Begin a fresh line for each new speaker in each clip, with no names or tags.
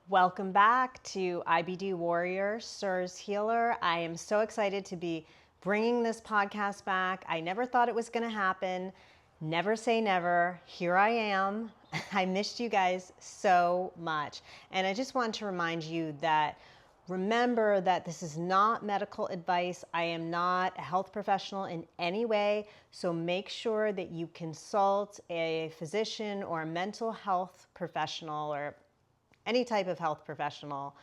Welcome back to IBD Warrior CIRS Healer. I am so excited to be bringing this podcast back. I never thought it was going to happen. Never say never. Here I am. I missed you guys so much. And I just want to remind you that remember that this is not medical advice. I am not a health professional in any way. So make sure that you consult a physician or a mental health professional or any type of health professional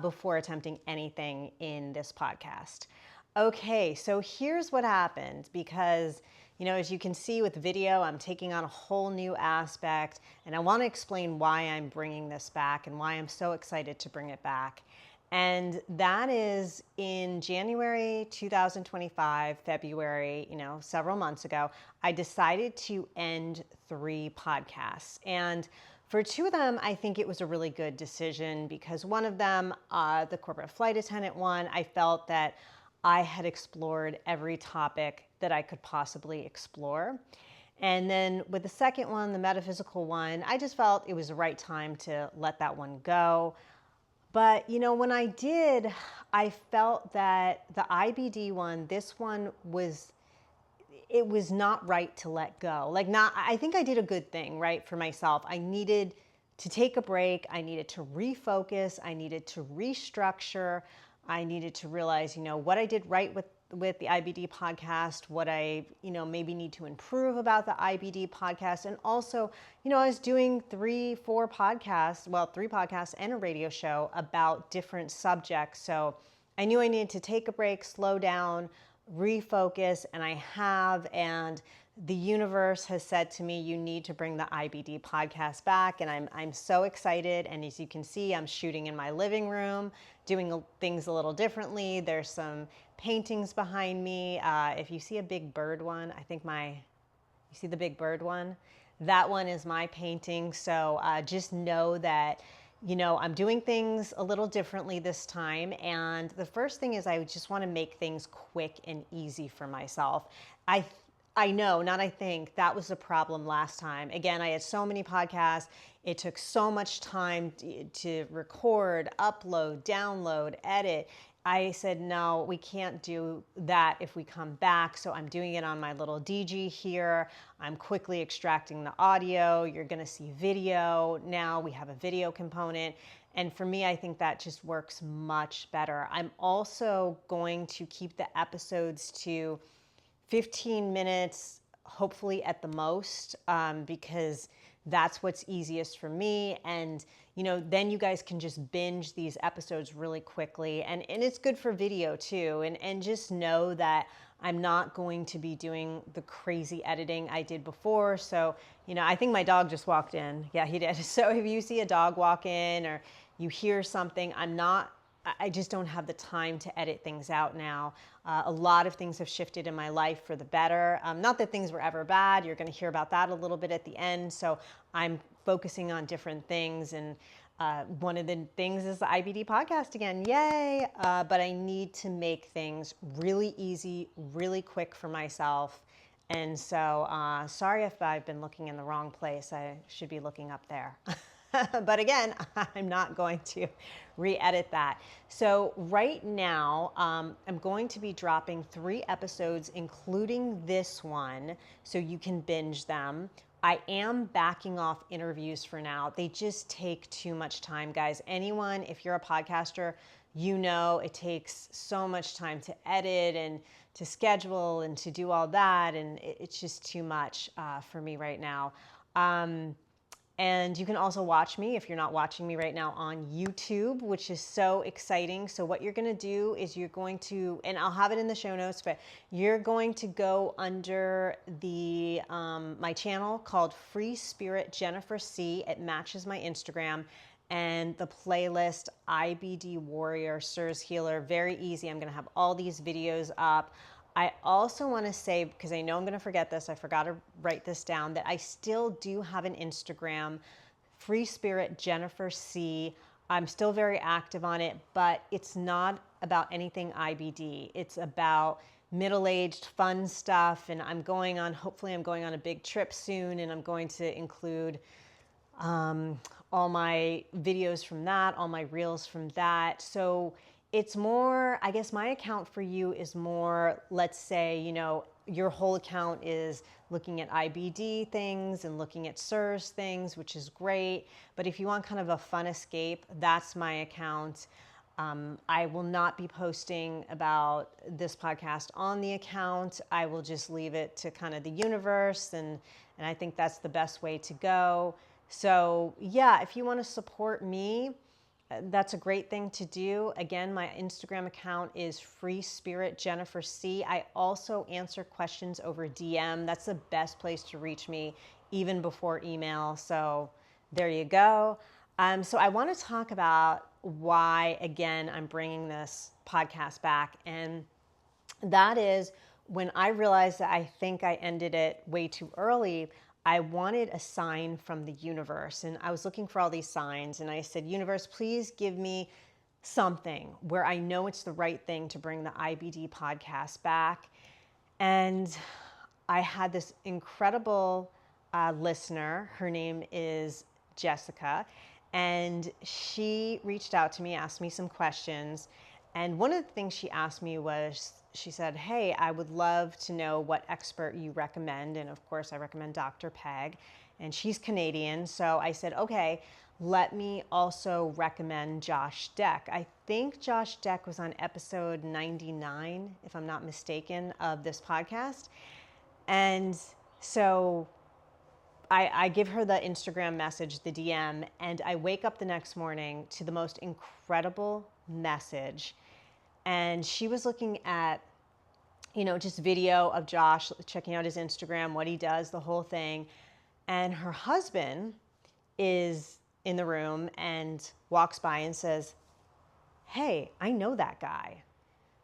before attempting anything in this podcast. Okay, so here's what happened because, as you can see with video, I'm taking on a whole new aspect, and I want to explain why I'm bringing this back and why I'm so excited to bring it back. And that is in January 2025, February, several months ago, I decided to end 3 podcasts. And for 2 of them, I think it was a really good decision because one of them, the corporate flight attendant one, I felt that I had explored every topic that I could possibly explore. And then with the second one, the metaphysical one, I just felt it was the right time to let that one go. But, when I did, I felt that the IBD one, this one it was not right to let go. I think I did a good thing, right, for myself. I needed to take a break. I needed to refocus. I needed to restructure. I needed to realize, what I did right with the IBD podcast, what I, maybe need to improve about the IBD podcast. And also, I was doing 3 podcasts and a radio show about different subjects. So I knew I needed to take a break, slow down, refocus, and I have, and the universe has said to me, you need to bring the IBD podcast back, and I'm so excited. And as you can see, I'm shooting in my living room, doing things a little differently. There's some paintings behind me. If you see a big bird one, you see the big bird one? That one is my painting. So just know that I'm doing things a little differently this time. And the first thing is I just want to make things quick and easy for myself. I know, not I think, that was the problem last time. Again, I had so many podcasts. It took so much time to record, upload, download, edit. I said, no, we can't do that if we come back. So I'm doing it on my little DG here. I'm quickly extracting the audio. You're going to see video. Now we have a video component. And for me, I think that just works much better. I'm also going to keep the episodes to 15 minutes, hopefully at the most, because that's what's easiest for me. And, then you guys can just binge these episodes really quickly. And it's good for video too. And just know that I'm not going to be doing the crazy editing I did before. So, I think my dog just walked in. Yeah, he did. So if you see a dog walk in or you hear something, I just don't have the time to edit things out now. A lot of things have shifted in my life for the better. Not that things were ever bad. You're going to hear about that a little bit at the end. So I'm focusing on different things. And one of the things is the IBD podcast again. Yay. But I need to make things really easy, really quick for myself. And so sorry if I've been looking in the wrong place. I should be looking up there. But again, I'm not going to re-edit that. So right now, I'm going to be dropping 3 episodes, including this one, so you can binge them. I am backing off interviews for now. They just take too much time, guys. Anyone, if you're a podcaster, it takes so much time to edit and to schedule and to do all that. And it's just too much for me right now. And you can also watch me if you're not watching me right now on YouTube, which is so exciting. So what you're going to do is you're going to, and I'll have it in the show notes, but you're going to go under the my channel called Free Spirit Jennifer C. It matches my Instagram, and the playlist IBD Warrior CIRS Healer. Very easy. I'm going to have all these videos up. I also want to say, because I know I'm going to forget this, I forgot to write this down, that I still do have an Instagram, Free Spirit Jennifer C. I'm still very active on it, but it's not about anything IBD. It's about middle-aged fun stuff, and hopefully I'm going on a big trip soon, and I'm going to include all my videos from that, all my reels from that. So it's more, I guess my account for you is more, let's say, your whole account is looking at IBD things and looking at CIRS things, which is great. But if you want kind of a fun escape, that's my account. I will not be posting about this podcast on the account. I will just leave it to kind of the universe, and I think that's the best way to go. So yeah, if you want to support me, that's a great thing to do. Again, my Instagram account is Free Spirit Jennifer C. I also answer questions over DM. That's the best place to reach me, even before email. So there you go. So I want to talk about why, again, I'm bringing this podcast back. And that is when I realized that I think I ended it way too early. I wanted a sign from the universe, and I was looking for all these signs, and I said, universe, please give me something where I know it's the right thing to bring the IBD podcast back. And I had this incredible listener. Her name is Jessica, and she reached out to me, asked me some questions. And one of the things she asked me was, she said, hey, I would love to know what expert you recommend. And of course, I recommend Dr. Peg, and she's Canadian. So I said, okay, let me also recommend Josh Deck. I think Josh Deck was on episode 99, if I'm not mistaken, of this podcast. And so I give her the Instagram message, the DM, and I wake up the next morning to the most incredible message. And she was looking at, just video of Josh, checking out his Instagram, what he does, the whole thing. And her husband is in the room and walks by and says, hey, I know that guy.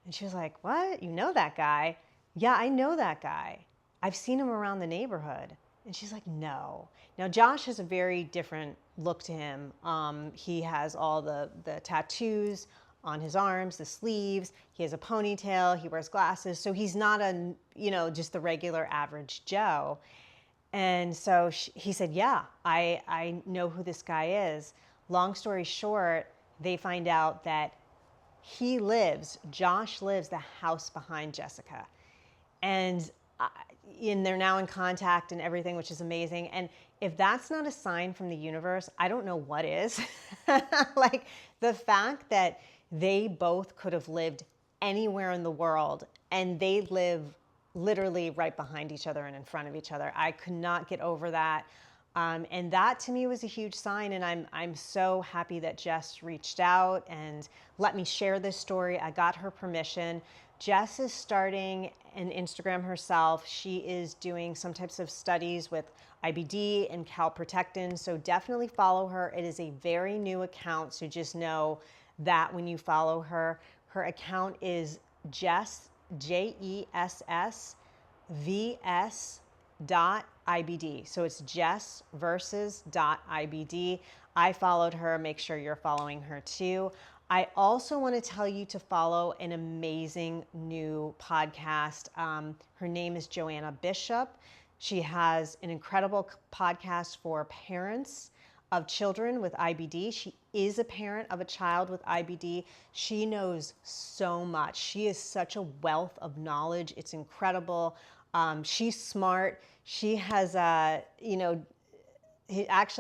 And she was like, what? You know that guy? Yeah, I know that guy. I've seen him around the neighborhood. And she's like, no. Now, Josh has a very different look to him. He has all the tattoos on his arms, the sleeves. He has a ponytail. He wears glasses. So he's not just the regular average Joe. And so he said, yeah, I know who this guy is. Long story short, they find out that Josh lives the house behind Jessica. And they're now in contact and everything, which is amazing. And if that's not a sign from the universe, I don't know what is. Like the fact that they both could have lived anywhere in the world, and they live literally right behind each other and in front of each other. I could not get over that. And that to me was a huge sign. And I'm so happy that Jess reached out and let me share this story. I got her permission. Jess is starting an Instagram herself. She is doing some types of studies with IBD and calprotectin. So definitely follow her. It is a very new account. So just know that when you follow her, her account is Jess, JESSVS.IBD. So it's Jess versus .IBD. I followed her. Make sure you're following her too. I also want to tell you to follow an amazing new podcast. Her name is Joanna Bishop. She has an incredible podcast for parents of children with IBD. She is a parent of a child with IBD. She knows so much. She is such a wealth of knowledge. It's incredible. She's smart. She has, actually,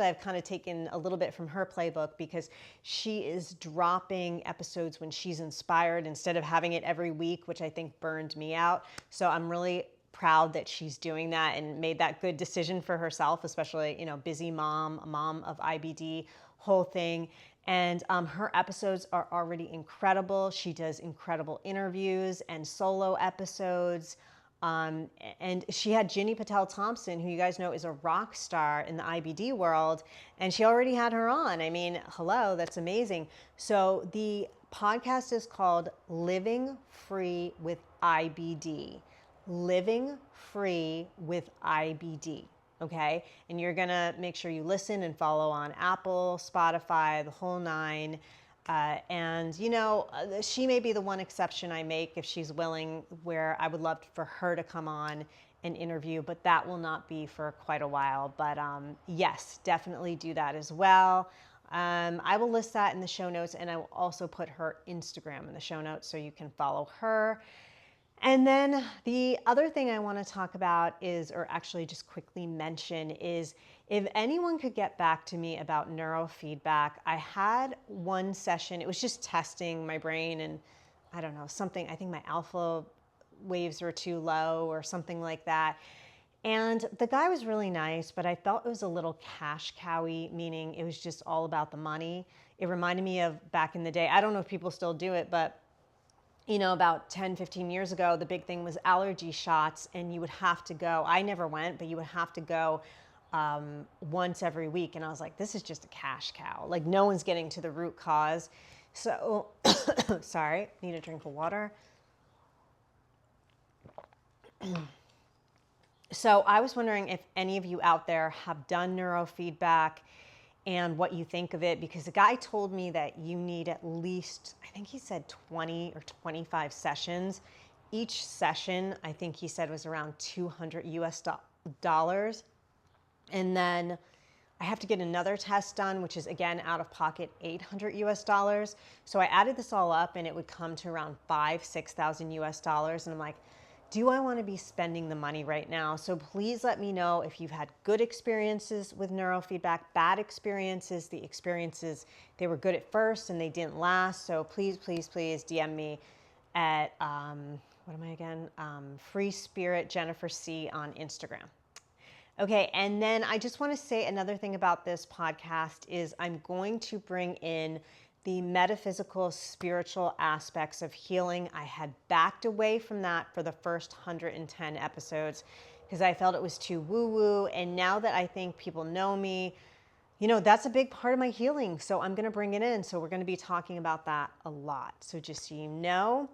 I've kind of taken a little bit from her playbook, because she is dropping episodes when she's inspired instead of having it every week, which I think burned me out. So I'm really proud that she's doing that and made that good decision for herself, especially, busy mom of IBD, whole thing. And her episodes are already incredible. She does incredible interviews and solo episodes. And she had Ginny Patel Thompson, who you guys know is a rock star in the IBD world, and she already had her on. I mean, hello, that's amazing. So the podcast is called Living Free with IBD. Living Free with IBD. Okay. And you're going to make sure you listen and follow on Apple, Spotify, the whole nine. She may be the one exception I make if she's willing, where I would love for her to come on an interview, but that will not be for quite a while. But yes, definitely do that as well. I will list that in the show notes, and I will also put her Instagram in the show notes so you can follow her. And then the other thing I want to talk about is, or actually just quickly mention, is if anyone could get back to me about neurofeedback. I had one session, it was just testing my brain, and I don't know, something, I think my alpha waves were too low or something like that. And the guy was really nice, but I felt it was a little cash cowy, meaning it was just all about the money. It reminded me of back in the day. I don't know if people still do it, but you know, about 10, 15 years ago, the big thing was allergy shots, and you would have to go. I never went, but you would have to go once every week. And I was like, this is just a cash cow. Like, no one's getting to the root cause. So, sorry, need a drink of water. So I was wondering if any of you out there have done neurofeedback and what you think of it, because the guy told me that you need at least, I think he said 20 or 25 sessions. Each session, I think he said, was around $200 US. And then I have to get another test done, which is again out of pocket $800 US. So I added this all up and it would come to around $6,000 US. And I'm like, do I want to be spending the money right now? So please let me know if you've had good experiences with neurofeedback, bad experiences, the experiences, they were good at first and they didn't last. So please, please, please DM me at, what am I again? Free Spirit Jennifer C on Instagram. Okay, and then I just want to say another thing about this podcast is I'm going to bring in the metaphysical, spiritual aspects of healing. I had backed away from that for the first 110 episodes because I felt it was too woo-woo. And now that I think people know me, you know, that's a big part of my healing. So I'm going to bring it in. So we're going to be talking about that a lot. So just so you know.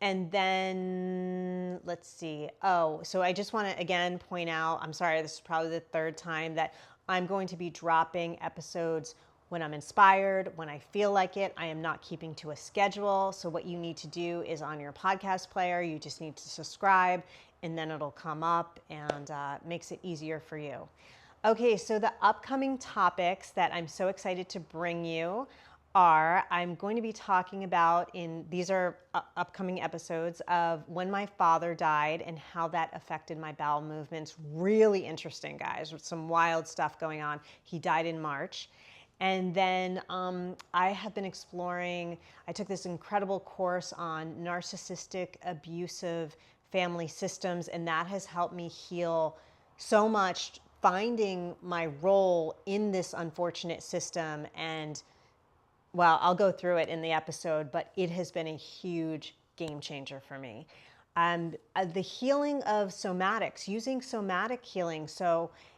And then let's see. Oh, so I just want to again point out, I'm sorry, this is probably the third time that I'm going to be dropping episodes when I'm inspired, when I feel like it. I am not keeping to a schedule. So what you need to do is on your podcast player, you just need to subscribe and then it'll come up and makes it easier for you. Okay, so the upcoming topics that I'm so excited to bring you are, I'm going to be talking about these are upcoming episodes of when my father died and how that affected my bowel movements. Really interesting, guys, with some wild stuff going on. He died in March. And then I have been exploring, I took this incredible course on narcissistic, abusive family systems, and that has helped me heal so much, finding my role in this unfortunate system. And well, I'll go through it in the episode, but it has been a huge game changer for me. The healing of somatics, using somatic healing.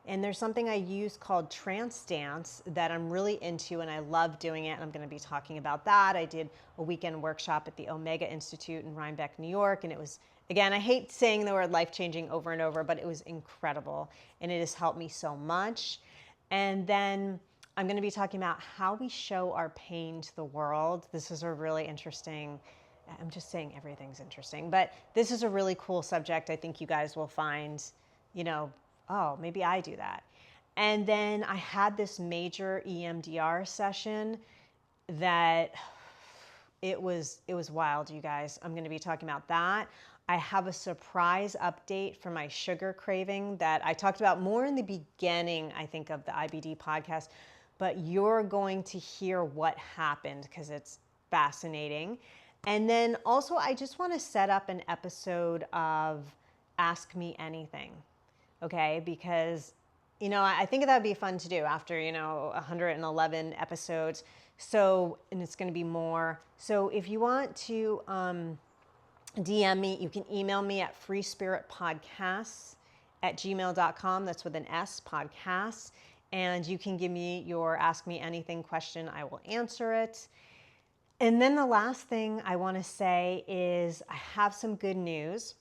And there's something I use called trance dance that I'm really into and I love doing it. And I'm going to be talking about that. I did a weekend workshop at the Omega Institute in Rhinebeck, New York. And it was, again, I hate saying the word life-changing over and over, but it was incredible. And it has helped me so much. And then I'm going to be talking about how we show our pain to the world. This is a really interesting, I'm just saying everything's interesting, but this is a really cool subject. I think you guys will find, you know, oh, maybe I do that. And then I had this major EMDR session that it was wild, you guys. I'm going to be talking about that. I have a surprise update for my sugar craving that I talked about more in the beginning, I think, of the IBD podcast, but you're going to hear what happened because it's fascinating. And then also, I just want to set up an episode of Ask Me Anything, okay? Because, you know, I think that would be fun to do after, you know, 111 episodes. So, and it's going to be more. So if you want to DM me, you can email me at freespiritpodcasts@gmail.com. That's with an S, podcasts. And you can give me your Ask Me Anything question. I will answer it. And then the last thing I want to say is I have some good news.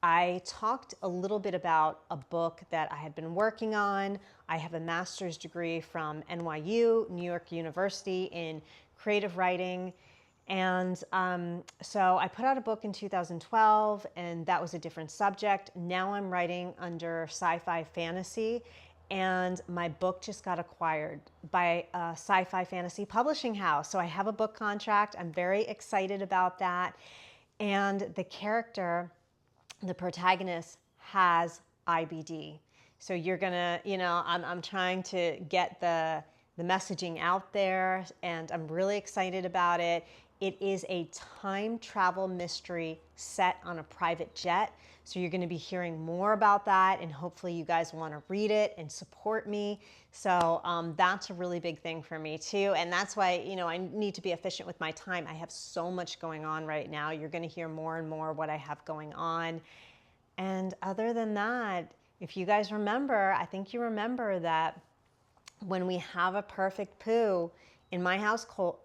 I talked a little bit about a book that I had been working on. I have a master's degree from NYU, New York University, in creative writing. And so I put out a book in 2012, and that was a different subject. Now I'm writing under sci-fi fantasy, and my book just got acquired by a sci-fi fantasy publishing house. So I have a book contract. I'm very excited about that. And the character, the protagonist, has IBD. So you're gonna, I'm trying to get the messaging out there, and I'm really excited about it. It is a time travel mystery set on a private jet. So you're going to be hearing more about that, and hopefully you guys want to read it and support me. So that's a really big thing for me too. And that's why, I need to be efficient with my time. I have so much going on right now. You're going to hear more and more what I have going on. And other than that, if you guys remember, I think you remember that when we have a perfect poo in my household,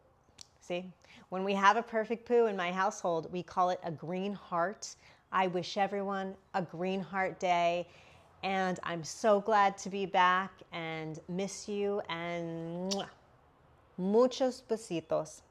when we have a perfect poo in my household, we call it a green heart. I wish everyone a green heart day, and I'm so glad to be back and miss you, and muchos besitos.